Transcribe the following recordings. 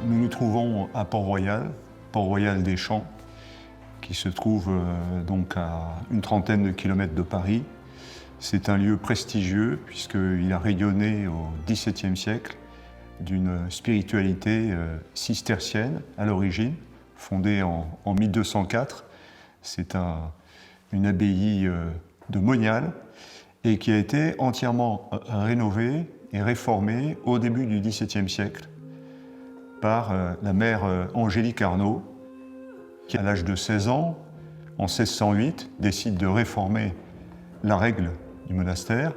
Nous nous trouvons à Port-Royal, Port-Royal des Champs, qui se trouve donc à une trentaine de kilomètres de Paris. C'est un lieu prestigieux puisqu'il a rayonné au XVIIe siècle d'une spiritualité cistercienne à l'origine, fondée en 1204. C'est une abbaye de Monial et qui a été entièrement rénovée et réformée au début du XVIIe siècle par la mère Angélique Arnauld, qui à l'âge de 16 ans, en 1608, décide de réformer la règle du monastère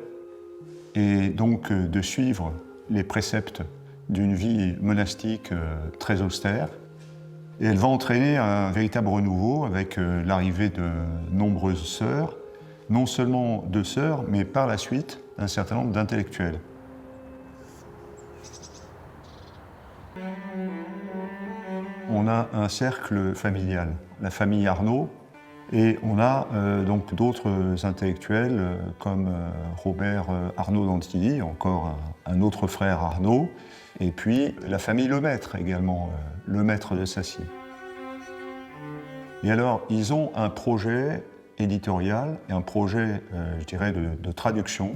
et donc de suivre les préceptes d'une vie monastique très austère. Et elle va entraîner un véritable renouveau avec l'arrivée de nombreuses sœurs, non seulement de sœurs, mais par la suite un certain nombre d'intellectuels. On a un cercle familial, la famille Arnauld, et on a donc d'autres intellectuels comme Robert Arnauld d'Antilly, encore un autre frère Arnauld, et puis la famille Lemaître également, Lemaître de Sacy. Et alors, ils ont un projet éditorial et un projet, je dirais, de traduction.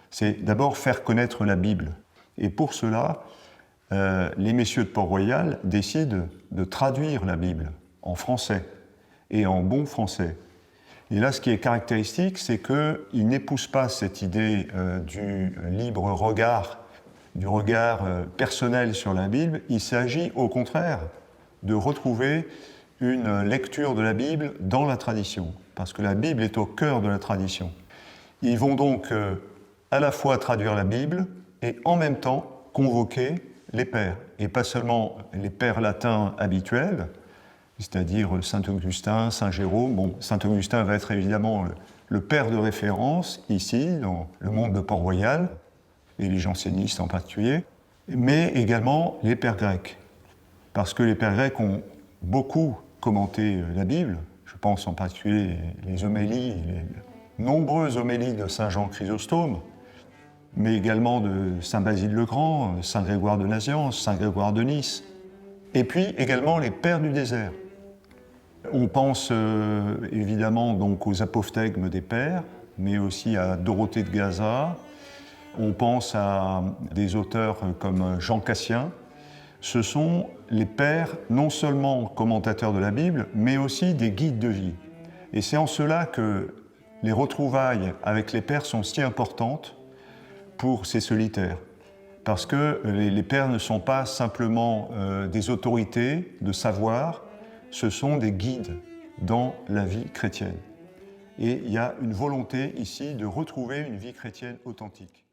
C'est d'abord faire connaître la Bible. Et pour cela, les messieurs de Port-Royal décident de traduire la Bible en français et en bon français. Et là, ce qui est caractéristique, c'est qu'ils n'épousent pas cette idée du libre regard, du regard personnel sur la Bible. Il s'agit au contraire de retrouver une lecture de la Bible dans la tradition, parce que la Bible est au cœur de la tradition. Ils vont donc à la fois traduire la Bible et en même temps convoquer les pères, et pas seulement les pères latins habituels, c'est-à-dire Saint Augustin, Saint Jérôme. Bon, Saint Augustin va être évidemment le père de référence ici, dans le monde de Port-Royal, et les jansénistes en particulier, mais également les pères grecs, parce que les pères grecs ont beaucoup commenté la Bible. Je pense en particulier les homélies, les nombreuses homélies de Saint Jean Chrysostome, mais également de Saint Basile le Grand, Saint Grégoire de Nazianze, Saint Grégoire de Nice, et puis également les pères du désert. On pense évidemment donc aux apophthegmes des pères, mais aussi à Dorothée de Gaza. On pense à des auteurs comme Jean Cassien. Ce sont les pères non seulement commentateurs de la Bible, mais aussi des guides de vie. Et c'est en cela que les retrouvailles avec les pères sont si importantes pour ces solitaires. Parce que les pères ne sont pas simplement des autorités de savoir, ce sont des guides dans la vie chrétienne. Et il y a une volonté ici de retrouver une vie chrétienne authentique.